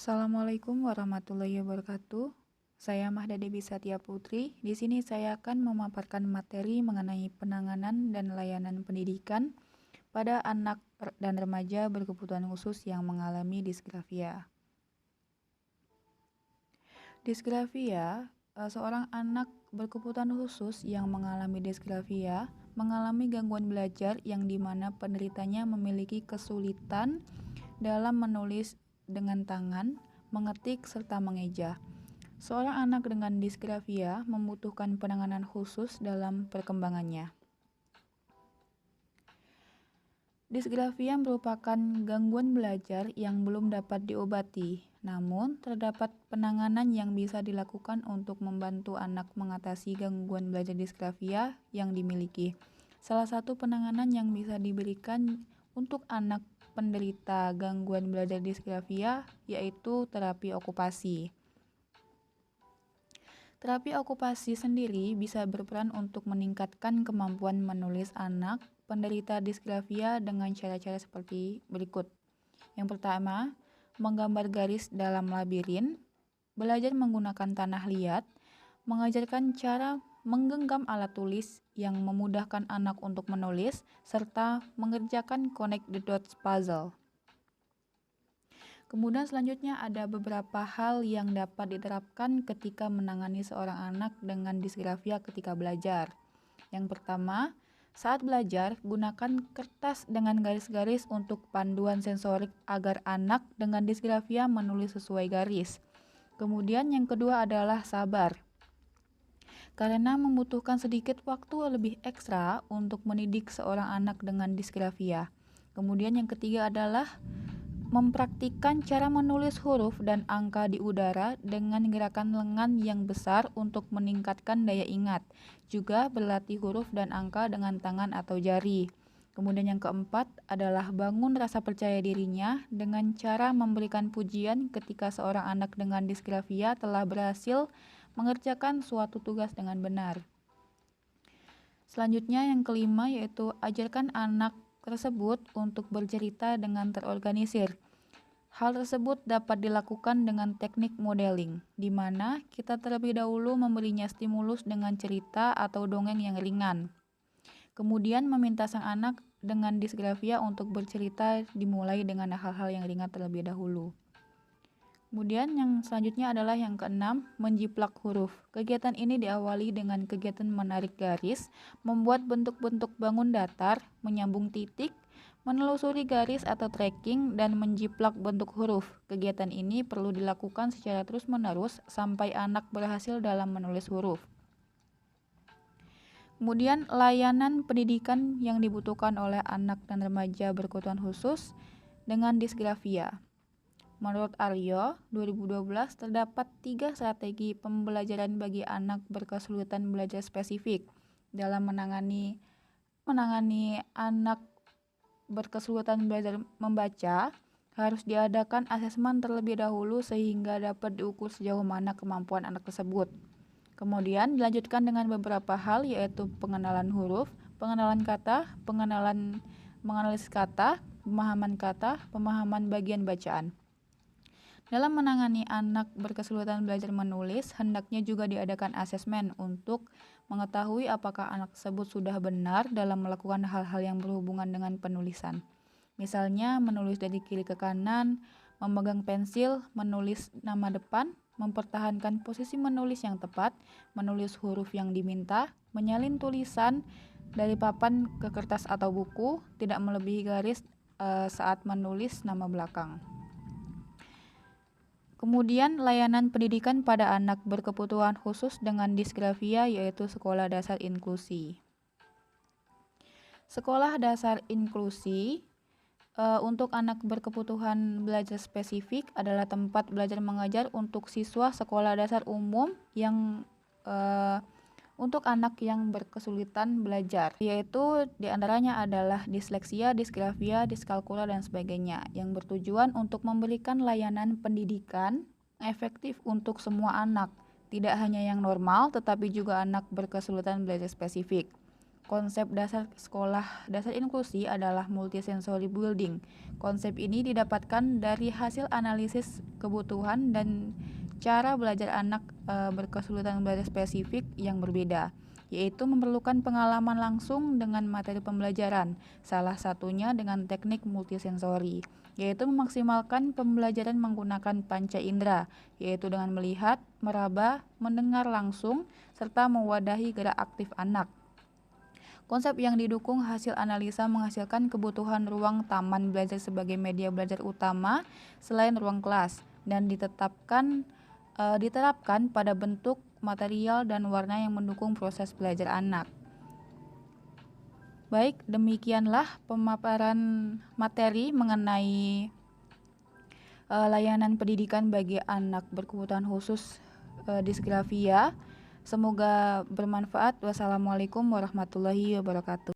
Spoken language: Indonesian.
Assalamualaikum warahmatullahi wabarakatuh. Saya Mahda Dewi Satya Putri. Di sini saya akan memaparkan materi mengenai penanganan dan layanan pendidikan pada anak dan remaja berkebutuhan khusus yang mengalami disgrafia. Disgrafia, seorang anak berkebutuhan khusus yang mengalami disgrafia mengalami gangguan belajar yang dimana penderitanya memiliki kesulitan dalam menulis dengan tangan, mengetik, serta mengeja. Seorang anak dengan disgrafia membutuhkan penanganan khusus dalam perkembangannya. Disgrafia merupakan gangguan belajar yang belum dapat diobati, namun terdapat penanganan yang bisa dilakukan untuk membantu anak mengatasi gangguan belajar disgrafia yang dimiliki. Salah satu penanganan yang bisa diberikan untuk anak penderita gangguan belajar disgrafia yaitu terapi okupasi. Terapi okupasi sendiri bisa berperan untuk meningkatkan kemampuan menulis anak penderita disgrafia dengan cara-cara seperti berikut. Yang pertama, menggambar garis dalam labirin, belajar menggunakan tanah liat, mengajarkan cara menggenggam alat tulis yang memudahkan anak untuk menulis, serta mengerjakan connect the dots puzzle. Kemudian selanjutnya ada beberapa hal yang dapat diterapkan ketika menangani seorang anak dengan disgrafia ketika belajar. Yang pertama, saat belajar, gunakan kertas dengan garis-garis untuk panduan sensorik agar anak dengan disgrafia menulis sesuai garis. Kemudian yang kedua adalah sabar. Karena membutuhkan sedikit waktu lebih ekstra untuk mendidik seorang anak dengan disgrafia. Kemudian yang ketiga adalah mempraktikkan cara menulis huruf dan angka di udara dengan gerakan lengan yang besar untuk meningkatkan daya ingat. Juga berlatih huruf dan angka dengan tangan atau jari. Kemudian yang keempat adalah bangun rasa percaya dirinya dengan cara memberikan pujian ketika seorang anak dengan disgrafia telah berhasil mengerjakan suatu tugas dengan benar. Selanjutnya yang kelima yaitu ajarkan anak tersebut untuk bercerita dengan terorganisir. Hal tersebut dapat dilakukan dengan teknik modeling, di mana kita terlebih dahulu memberinya stimulus dengan cerita atau dongeng yang ringan. Kemudian meminta sang anak dengan disgrafia untuk bercerita dimulai dengan hal-hal yang ringan terlebih dahulu. Kemudian yang selanjutnya adalah yang keenam, menjiplak huruf. Kegiatan ini diawali dengan kegiatan menarik garis, membuat bentuk-bentuk bangun datar, menyambung titik, menelusuri garis atau tracking, dan menjiplak bentuk huruf. Kegiatan ini perlu dilakukan secara terus-menerus sampai anak berhasil dalam menulis huruf. Kemudian layanan pendidikan yang dibutuhkan oleh anak dan remaja berkebutuhan khusus dengan disgrafia. Menurut Aryo, 2012 terdapat 3 strategi pembelajaran bagi anak berkesulitan belajar spesifik dalam menangani anak berkesulitan belajar membaca. Harus diadakan asesmen terlebih dahulu sehingga dapat diukur sejauh mana kemampuan anak tersebut. Kemudian dilanjutkan dengan beberapa hal yaitu pengenalan huruf, pengenalan kata, menganalisis kata, pemahaman bagian bacaan. Dalam menangani anak berkesulitan belajar menulis, hendaknya juga diadakan asesmen untuk mengetahui apakah anak tersebut sudah benar dalam melakukan hal-hal yang berhubungan dengan penulisan. Misalnya menulis dari kiri ke kanan, memegang pensil, menulis nama depan, mempertahankan posisi menulis yang tepat, menulis huruf yang diminta, menyalin tulisan dari papan ke kertas atau buku, tidak melebihi garis saat menulis nama belakang. Kemudian layanan pendidikan pada anak berkebutuhan khusus dengan disgrafia yaitu sekolah dasar inklusi. Sekolah dasar inklusi untuk anak berkebutuhan belajar spesifik adalah tempat belajar mengajar untuk siswa sekolah dasar umum yang untuk anak yang berkesulitan belajar, yaitu diantaranya adalah disleksia, disgrafia, diskalkula, dan sebagainya, yang bertujuan untuk memberikan layanan pendidikan efektif untuk semua anak, tidak hanya yang normal, tetapi juga anak berkesulitan belajar spesifik. Konsep dasar sekolah dasar inklusi adalah multisensory building. Konsep ini didapatkan dari hasil analisis kebutuhan dan cara belajar anak berkesulitan belajar spesifik yang berbeda, yaitu memerlukan pengalaman langsung dengan materi pembelajaran, salah satunya dengan teknik multisensori, yaitu memaksimalkan pembelajaran menggunakan panca indera, yaitu dengan melihat, meraba, mendengar langsung, serta mewadahi gerak aktif anak. Konsep yang didukung hasil analisa menghasilkan kebutuhan ruang taman belajar sebagai media belajar utama selain ruang kelas dan diterapkan pada bentuk, material, dan warna yang mendukung proses belajar anak. Baik, demikianlah pemaparan materi mengenai layanan pendidikan bagi anak berkebutuhan khusus disgrafia. Semoga bermanfaat. Wassalamualaikum warahmatullahi wabarakatuh.